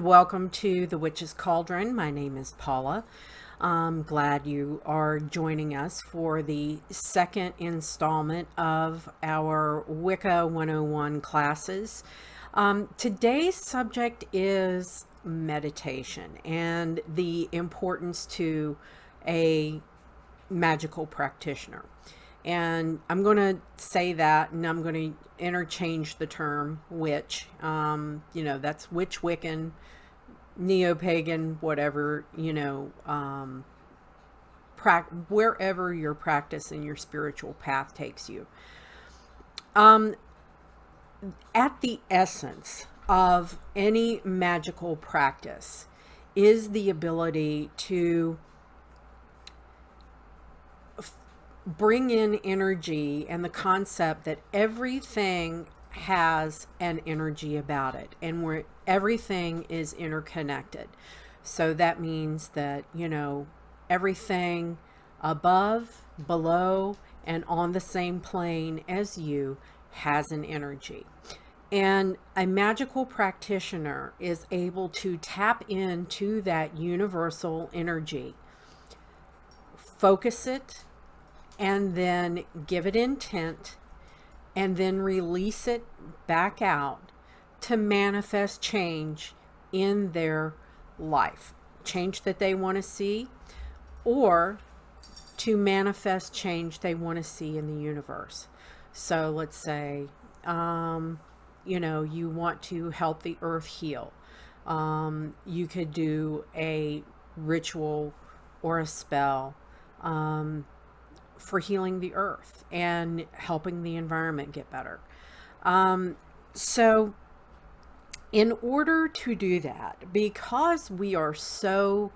welcome to the Witch's Cauldron. My name is Paula. I'm glad you are joining us for the second installment of our Wicca 101 classes. Today's subject is meditation and the importance to a magical practitioner. And I'm going to say that, and I'm going to interchange the term witch. That's witch, Wiccan, neo-pagan, whatever, wherever your practice and your spiritual path takes you. At the essence of any magical practice is the ability to bring in energy and the concept that everything has an energy about it, and where everything is interconnected. So that means that, everything above, below, and on the same plane as you has an energy. And a magical practitioner is able to tap into that universal energy, focus it, and then give it intent, and then release it back out to manifest change in their life. Change that they want to see, or to manifest change they want to see in the universe. So let's say, you want to help the earth heal. You could do a ritual or a spell for healing the earth and helping the environment get better. So in order to do that, because we are so,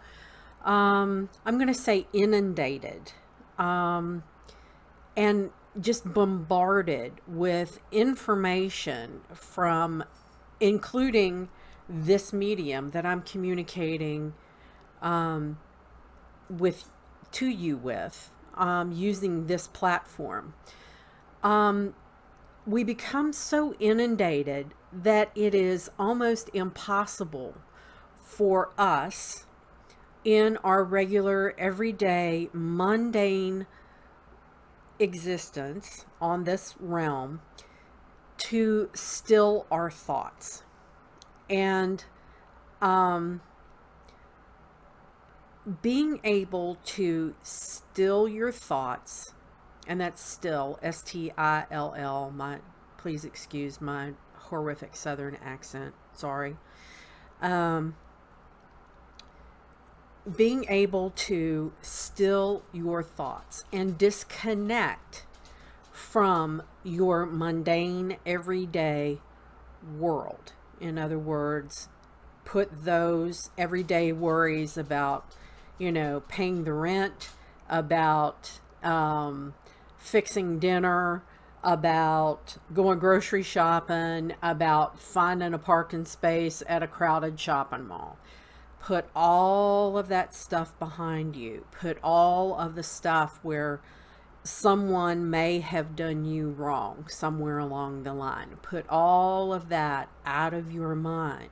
I'm going to say inundated, and just bombarded with information from, including this medium that I'm communicating to you with, using this platform, we become so inundated that it is almost impossible for us in our regular, everyday, mundane existence on this realm to still our thoughts. And being able to still your thoughts, and that's still, S-T-I-L-L, please excuse my horrific southern accent, sorry. Being able to still your thoughts and disconnect from your mundane, everyday world. In other words, put those everyday worries about paying the rent, about fixing dinner, about going grocery shopping, about finding a parking space at a crowded shopping mall. Put all of that stuff behind you. Put all of the stuff where someone may have done you wrong somewhere along the line. Put all of that out of your mind.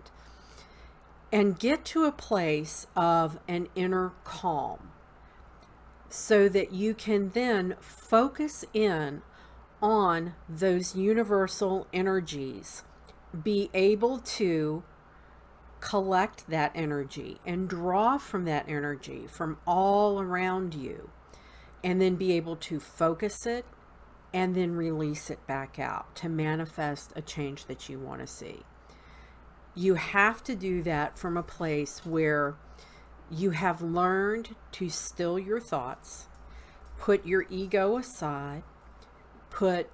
And get to a place of an inner calm so that you can then focus in on those universal energies, be able to collect that energy and draw from that energy from all around you, and then be able to focus it and then release it back out to manifest a change that you want to see. You have to do that from a place where you have learned to still your thoughts, put your ego aside, put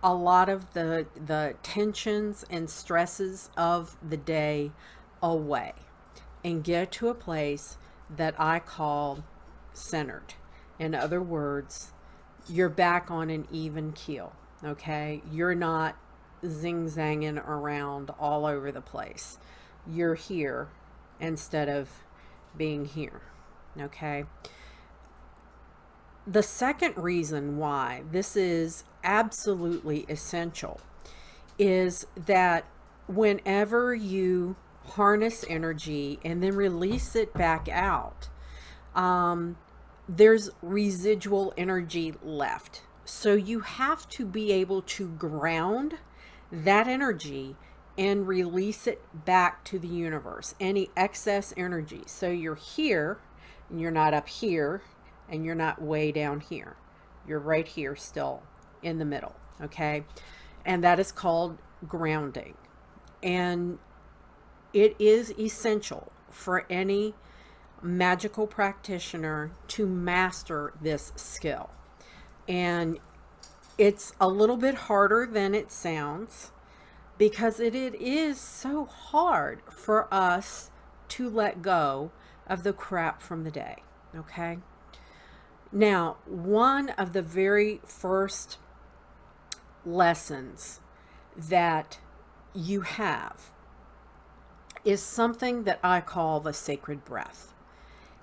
a lot of the tensions and stresses of the day away, and get to a place that I call centered. In other words, you're back on an even keel, okay? You're not zing-zanging around all over the place. You're here instead of being here, okay? The second reason why this is absolutely essential is that whenever you harness energy and then release it back out, there's residual energy left. So you have to be able to ground that energy and release it back to the universe, any excess energy. So you're here and you're not up here and you're not way down here. You're right here still in the middle, okay? And that is called grounding. And it is essential for any magical practitioner to master this skill. And it's a little bit harder than it sounds, because it is so hard for us to let go of the crap from the day, okay? Now, one of the very first lessons that you have is something that I call the sacred breath.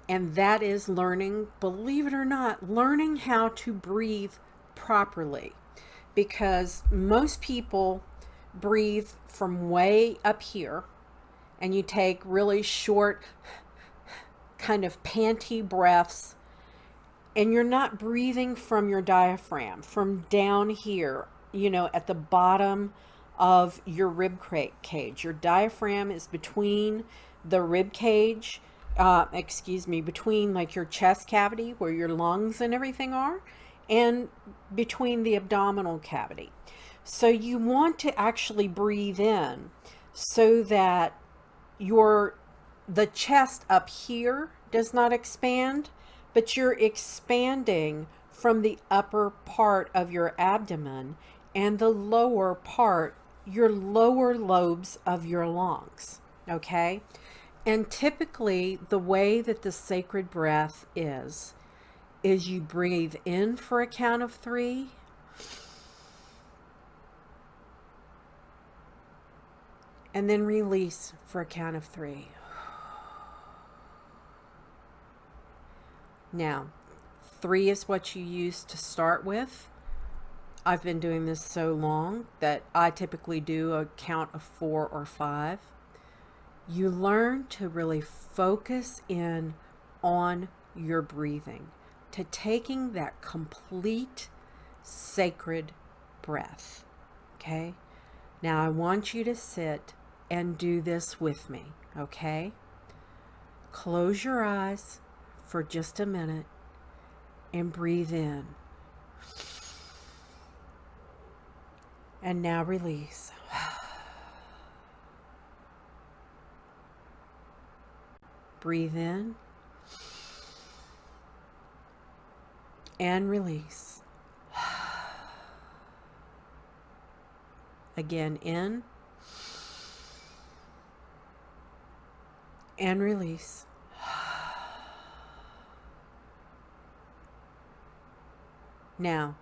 And that is learning, believe it or not, learning how to breathe properly. Because most people breathe from way up here, and you take really short, kind of panty breaths, and you're not breathing from your diaphragm, from down here, you know, at the bottom of your rib cage. Your diaphragm is between the rib cage, between like your chest cavity where your lungs and everything are, and between the abdominal cavity. So you want to actually breathe in so that the chest up here does not expand, but you're expanding from the upper part of your abdomen and the lower part, your lower lobes of your lungs, okay? And typically the way that the sacred breath is you breathe in for a count of 3, and then release for a count of 3. Now, 3 is what you use to start with. I've been doing this so long that I typically do a count of 4 or 5. You learn to really focus in on your breathing, to taking that complete sacred breath. Okay? Now I want you to sit and do this with me, okay? Close your eyes for just a minute and breathe in. And now release. Breathe in and release. Again, in and release. Now,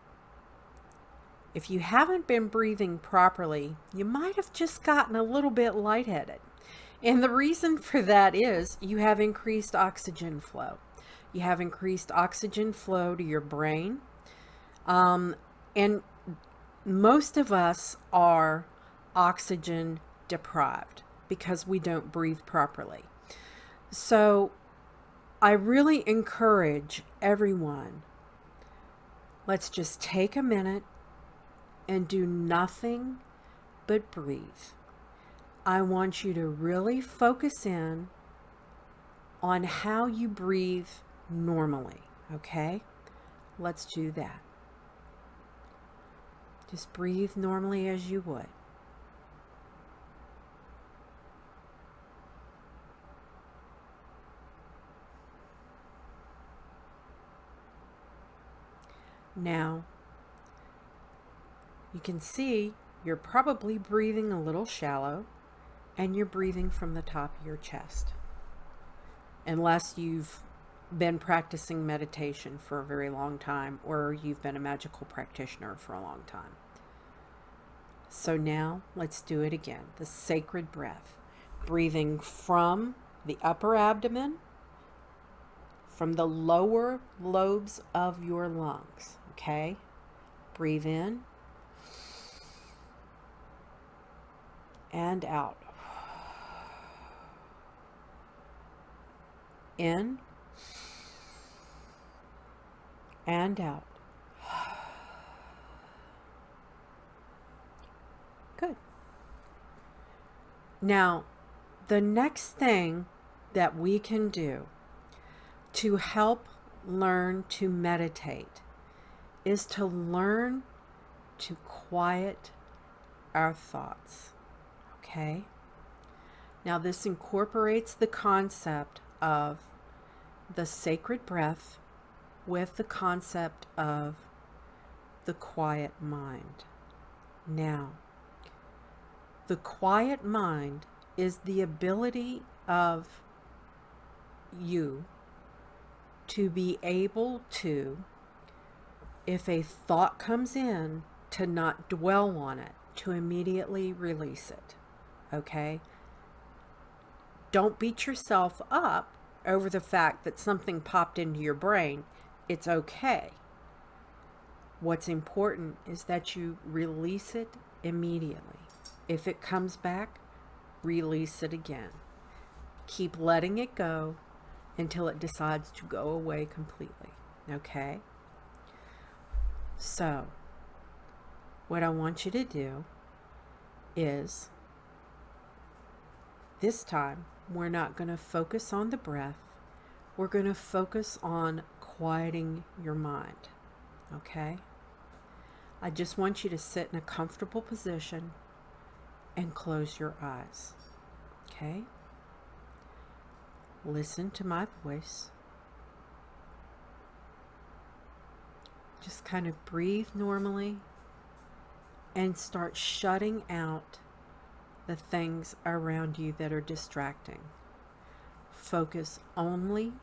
if you haven't been breathing properly, you might have just gotten a little bit lightheaded. And the reason for that is you have increased oxygen flow. You have increased oxygen flow to your brain. And most of us are oxygen deprived because we don't breathe properly. So I really encourage everyone, let's just take a minute and do nothing but breathe. I want you to really focus in on how you breathe normally, okay? Let's do that. Just breathe normally as you would. Now, you can see you're probably breathing a little shallow, and you're breathing from the top of your chest. Unless you've been practicing meditation for a very long time, or you've been a magical practitioner for a long time. So now let's do it again. The sacred breath. Breathing from the upper abdomen, from the lower lobes of your lungs. Okay? Breathe in and out. In and out. Good. Now, the next thing that we can do to help learn to meditate is to learn to quiet our thoughts. Okay? Now, this incorporates the concept of the sacred breath with the concept of the quiet mind. Now, the quiet mind is the ability of you to be able to, if a thought comes in, to not dwell on it, to immediately release it. Okay? Don't beat yourself up over the fact that something popped into your brain. It's okay. What's important is that you release it immediately. If it comes back, release it again. Keep letting it go until it decides to go away completely. Okay? So, what I want you to do is, this time, we're not going to focus on the breath. We're going to focus on quieting your mind. Okay? I just want you to sit in a comfortable position and close your eyes. Okay? Listen to my voice. Just kind of breathe normally and start shutting out the things around you that are distracting. Focus only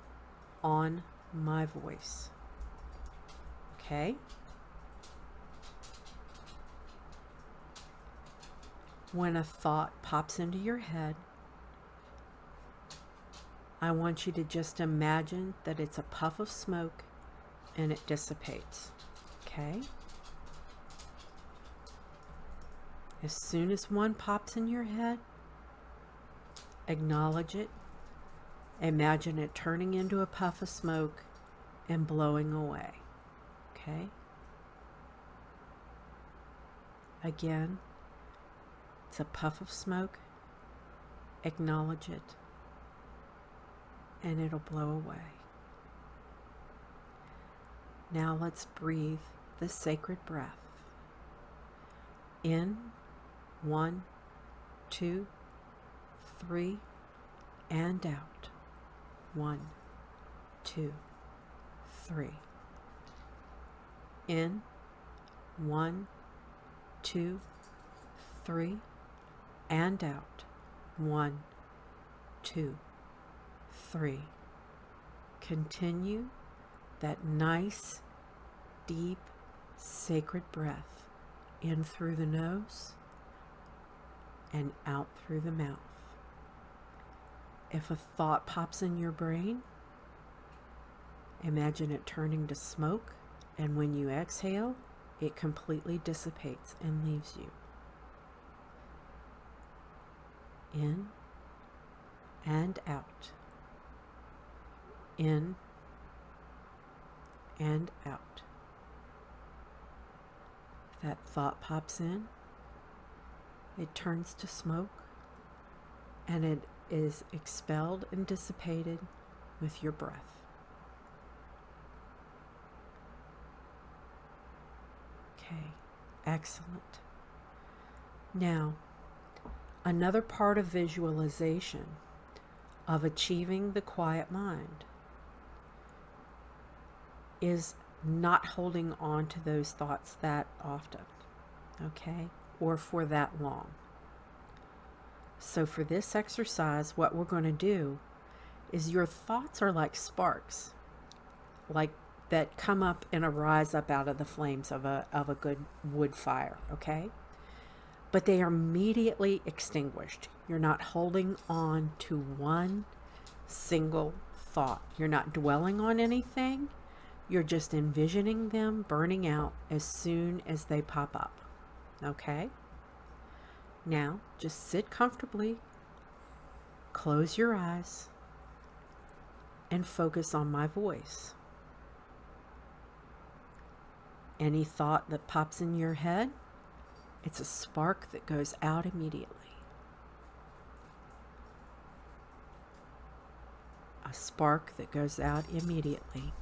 on my voice. Okay? When a thought pops into your head, I want you to just imagine that it's a puff of smoke and it dissipates. Okay? As soon as one pops in your head, acknowledge it. Imagine it turning into a puff of smoke and blowing away. Okay? Again, it's a puff of smoke. Acknowledge it. And it'll blow away. Now let's breathe the sacred breath. In, 1, 2, 3, and out. 1, 2, 3. In, 1, 2, 3, and out. 1, 2, 3. Continue that nice, deep, sacred breath in through the nose and out through the mouth. If a thought pops in your brain, imagine it turning to smoke, and when you exhale, it completely dissipates and leaves you. In and out. In and out. If that thought pops in, it turns to smoke, and it is expelled and dissipated with your breath. Okay, excellent. Now, another part of visualization of achieving the quiet mind is not holding on to those thoughts that often, okay, or for that long. So for this exercise, what we're going to do is, your thoughts are like sparks, like that come up and arise up out of the flames of a good wood fire, okay? But they are immediately extinguished. You're not holding on to one single thought. You're not dwelling on anything. You're just envisioning them burning out as soon as they pop up. Okay? Now, just sit comfortably. Close your eyes. and focus on my voice. Any thought that pops in your head, it's a spark that goes out immediately. A spark that goes out immediately.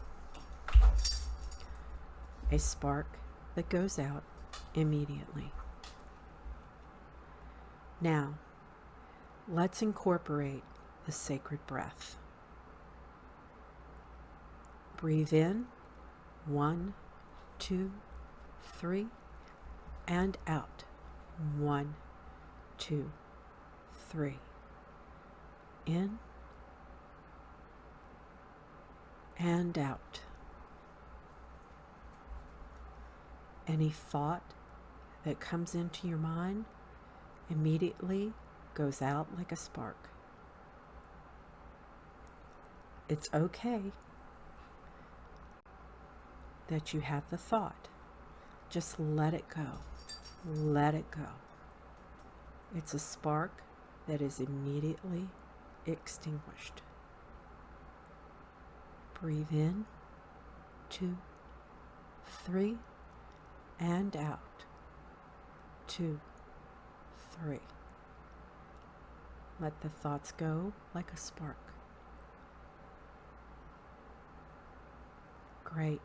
A spark that goes out immediately. Now, let's incorporate the sacred breath. Breathe in, 1, 2, 3, and out, 1, 2, 3. In and out. Any thought that comes into your mind immediately goes out like a spark. It's okay that you have the thought. Just let it go. Let it go. It's a spark that is immediately extinguished. Breathe in, 2, 3, and out, 2, 3. Let the thoughts go like a spark. Great.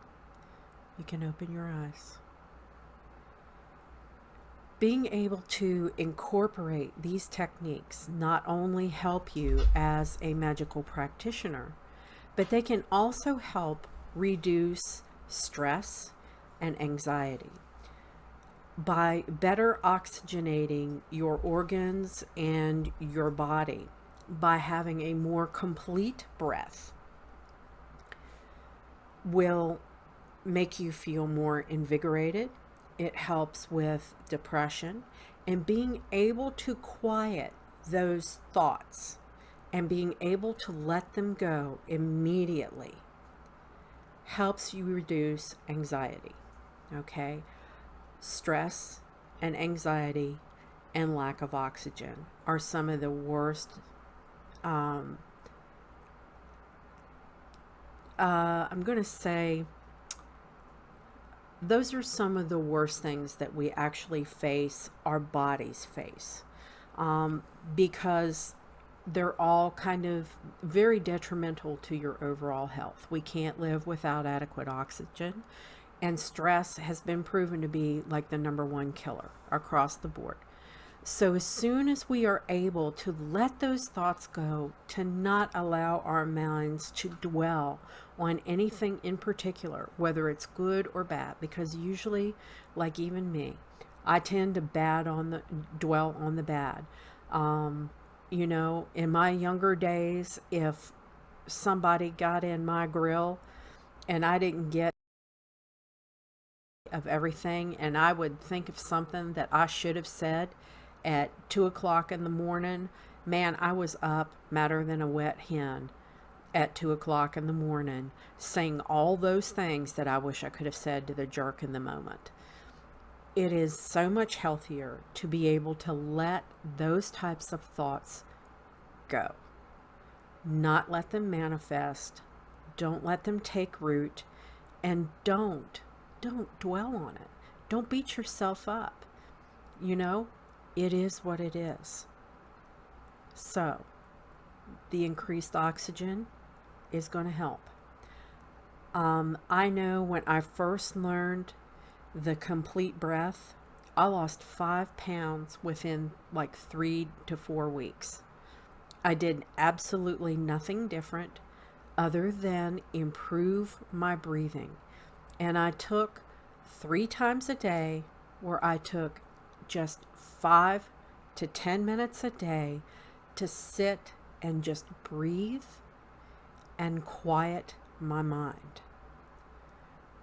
You can open your eyes. Being able to incorporate these techniques not only help you as a magical practitioner, but they can also help reduce stress and anxiety by better oxygenating your organs and your body, by having a more complete breath will make you feel more invigorated. It helps with depression, and being able to quiet those thoughts and being able to let them go immediately helps you reduce anxiety. Okay? Stress and anxiety and lack of oxygen are some of the worst I'm going to say those are some of the worst things that we actually face, our bodies face, because they're all kind of very detrimental to your overall health. We can't live without adequate oxygen, and stress has been proven to be like the #1 killer across the board. So as soon as we are able to let those thoughts go, to not allow our minds to dwell on anything in particular, whether it's good or bad, because usually, like even me, I tend to dwell on the bad. You know, in my younger days, if somebody got in my grill and I didn't get of everything, and I would think of something that I should have said at 2 o'clock in the morning, man, I was up madder than a wet hen at 2 o'clock in the morning, saying all those things that I wish I could have said to the jerk in the moment. It is so much healthier to be able to let those types of thoughts go. Not let them manifest. Don't let them take root. And don't dwell on it. Don't beat yourself up. You know, it is what it is. So, the increased oxygen is going to help. I know when I first learned the complete breath, I lost 5 pounds within like 3 to 4 weeks. I did absolutely nothing different other than improve my breathing. And I took 3 times a day, where I took just 5 to 10 minutes a day to sit and just breathe and quiet my mind.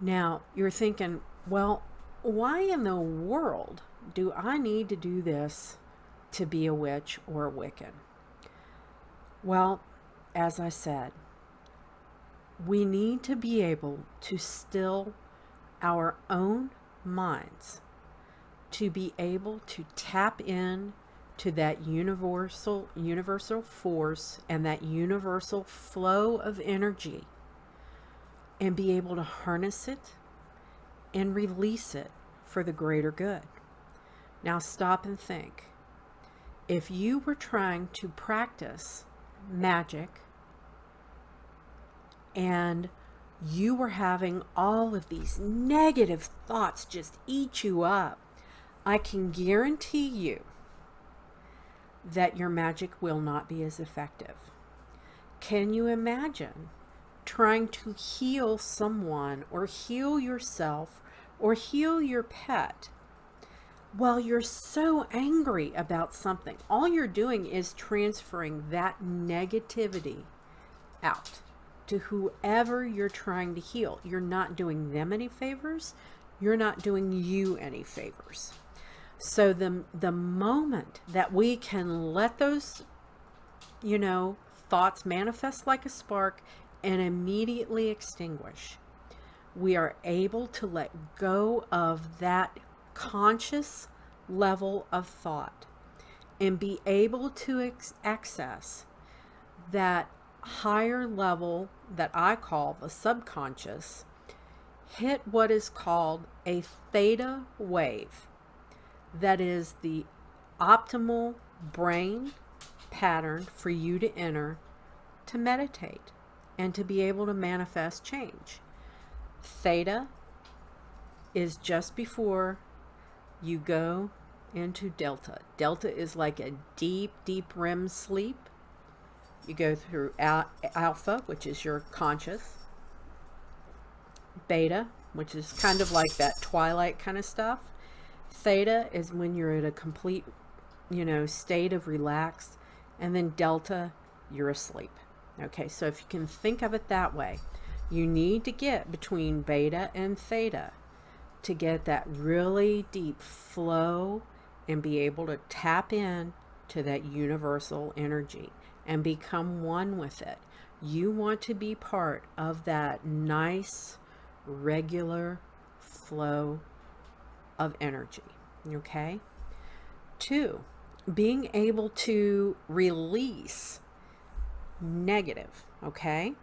Now, you're thinking, well, why in the world do I need to do this to be a witch or a Wiccan? Well, as I said, we need to be able to still our own minds, to be able to tap in to that universal force and that universal flow of energy, and be able to harness it and release it for the greater good. Now stop and think. If you were trying to practice magic and you were having all of these negative thoughts just eat you up, I can guarantee you that your magic will not be as effective. Can you imagine trying to heal someone or heal yourself or heal your pet while you're so angry about something? All you're doing is transferring that negativity out to whoever you're trying to heal. You're not doing them any favors. You're not doing you any favors. So the moment that we can let those, thoughts manifest like a spark and immediately extinguish, we are able to let go of that conscious level of thought and be able to access that higher level that I call the subconscious, hit what is called a theta wave. That is the optimal brain pattern for you to enter to meditate and to be able to manifest change. Theta is just before you go into delta. Delta is like a deep, deep REM sleep. You go through alpha, which is your conscious. Beta, which is kind of like that twilight kind of stuff. Theta is when you're at a complete, state of relaxed. And then delta, you're asleep. Okay, so if you can think of it that way, you need to get between beta and theta to get that really deep flow and be able to tap in to that universal energy and become one with it. You want to be part of that nice, regular flow of energy. Okay? 2, being able to release negative. Okay?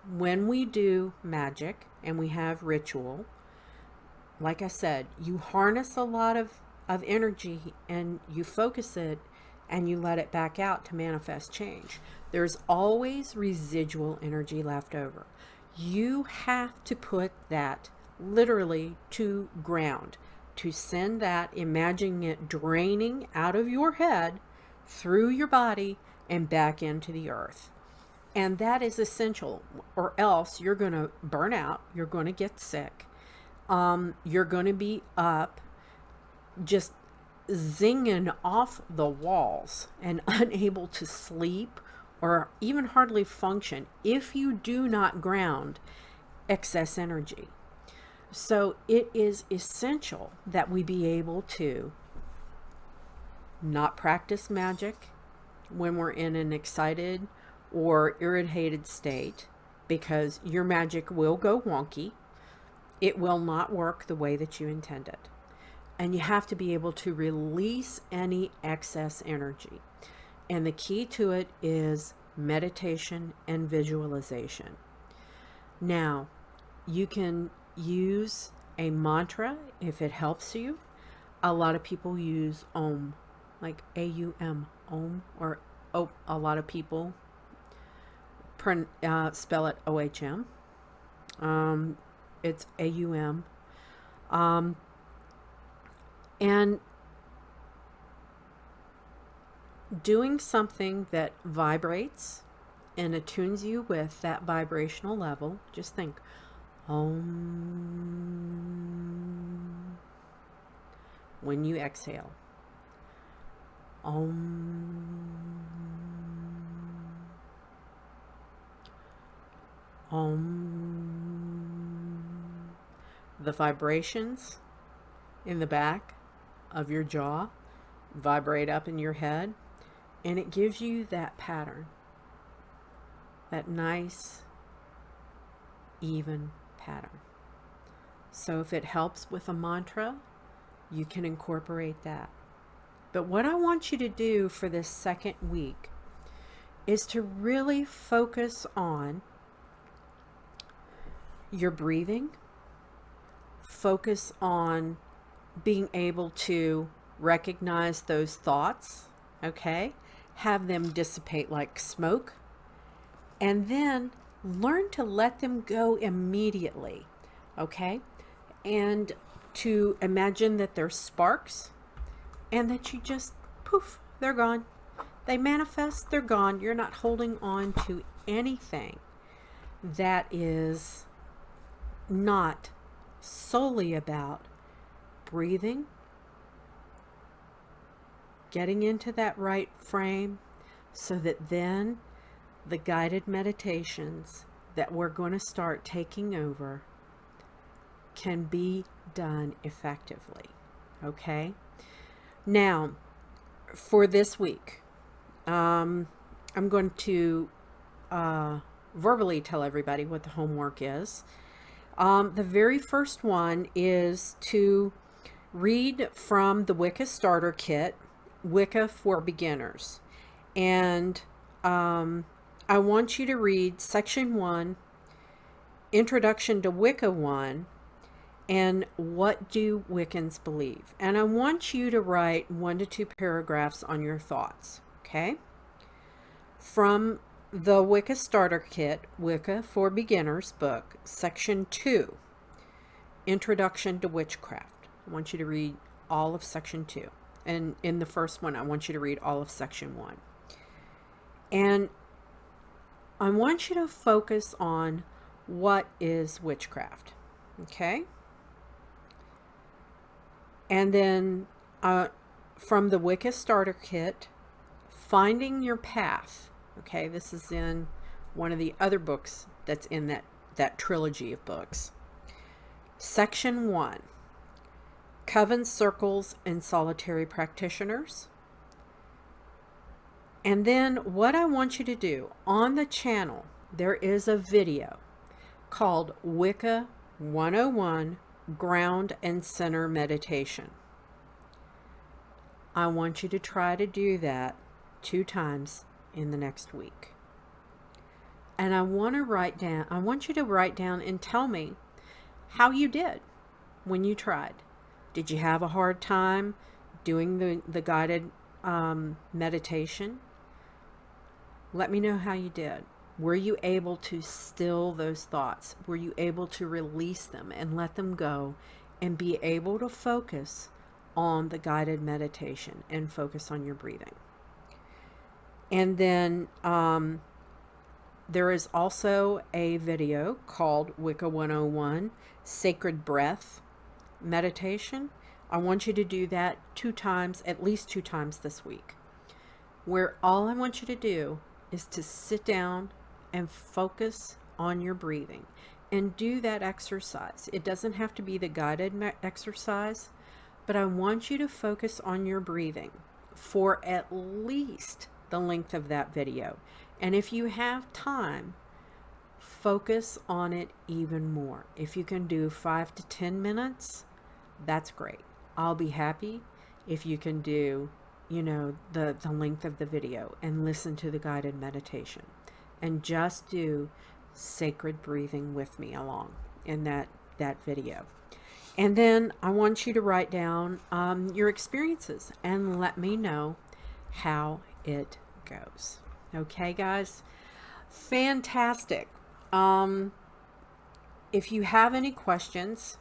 When we do magic and we have ritual, like I said, you harness a lot of energy and you focus it and you let it back out to manifest change. There's always residual energy left over. You have to put that literally to ground, to send that, imagining it draining out of your head, through your body, and back into the earth. And that is essential, or else you're going to burn out, you're going to get sick, you're going to be up just zinging off the walls and unable to sleep or even hardly function if you do not ground excess energy. So it is essential that we be able to not practice magic when we're in an excited or irritated state, because your magic will go wonky. It will not work the way that you intended. And you have to be able to release any excess energy. And the key to it is meditation and visualization. Now, you can use a mantra if it helps you. A lot of people use Om, like A-U-M, Om, or a lot of people spell it O-H-M. It's A-U-M. And doing something that vibrates and attunes you with that vibrational level, just think, Om, when you exhale. Om. Om. The vibrations in the back of your jaw vibrate up in your head, and it gives you that pattern, that nice, even pattern. So if it helps with a mantra, you can incorporate that. But what I want you to do for this second week is to really focus on your breathing, focus on being able to recognize those thoughts, okay? Have them dissipate like smoke, and then learn to let them go immediately, okay? And to imagine that they're sparks and that you just, poof, they're gone. They manifest, they're gone. You're not holding on to anything that is not solely about breathing, getting into that right frame, so that then the guided meditations that we're going to start taking over can be done effectively. Okay? Now, for this week, I'm going to verbally tell everybody what the homework is. The very first one is to read from the Wicca Starter Kit, Wicca for Beginners. And I want you to read Section 1, Introduction to Wicca 1, and What Do Wiccans Believe? And I want you to write 1 to 2 paragraphs on your thoughts, okay? From the Wicca Starter Kit, Wicca for Beginners book, Section 2, Introduction to Witchcraft. I want you to read all of Section 2. And in the first one, I want you to read all of Section 1. And I want you to focus on what is witchcraft, okay? And then from the Wicca Starter Kit, Finding Your Path. Okay, this is in one of the other books that's in that trilogy of books. Section 1, Coven Circles and Solitary Practitioners. And then what I want you to do, on the channel, there is a video called Wicca 101 Ground and Center Meditation. I want you to try to do that 2 times in the next week. And I want you to write down and tell me how you did when you tried. Did you have a hard time doing the guided meditation? Let me know how you did. Were you able to still those thoughts? Were you able to release them and let them go and be able to focus on the guided meditation and focus on your breathing? And then there is also a video called Wicca 101 Sacred Breath Meditation. I want you to do that 2 times, at least 2 times this week, where all I want you to do is to sit down and focus on your breathing and do that exercise. It doesn't have to be the guided exercise, but I want you to focus on your breathing for at least the length of that video. And if you have time, focus on it even more. If you can do 5 to 10 minutes, that's great. I'll be happy if you can do, the length of the video and listen to the guided meditation and just do sacred breathing with me along in that video. And then I want you to write down your experiences and let me know how it goes. Okay, guys? Fantastic. If you have any questions,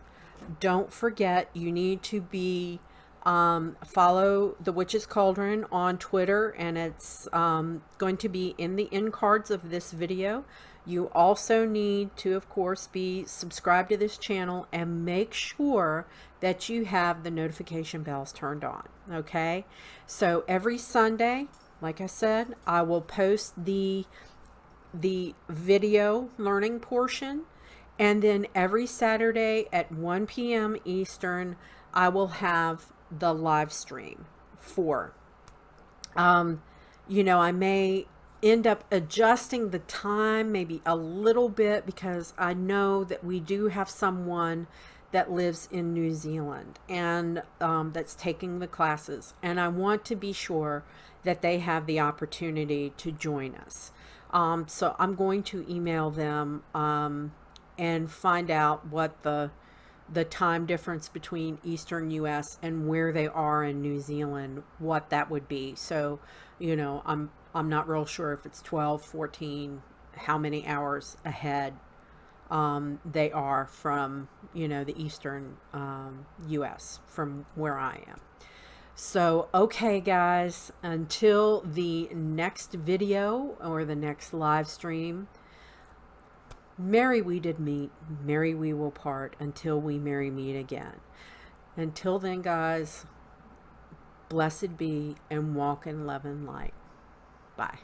don't forget you need to be follow the Witch's Cauldron on Twitter, and it's going to be in the end cards of this video. You also need to, of course, be subscribed to this channel and make sure that you have the notification bells turned on. Okay, so every Sunday, like I said, I will post the video learning portion, and then every Saturday at 1 p.m. Eastern, I will have the live stream for. I may end up adjusting the time maybe a little bit because I know that we do have someone that lives in New Zealand, and that's taking the classes. And I want to be sure that they have the opportunity to join us. So I'm going to email them and find out what the time difference between Eastern US and where they are in New Zealand, what that would be. So, I'm not real sure if it's 12, 14, how many hours ahead they are from, the Eastern US from where I am. So, okay, guys, until the next video or the next live stream, merry we did meet, merry we will part, until we merry meet again. Until then, guys, blessed be and walk in love and light. Bye.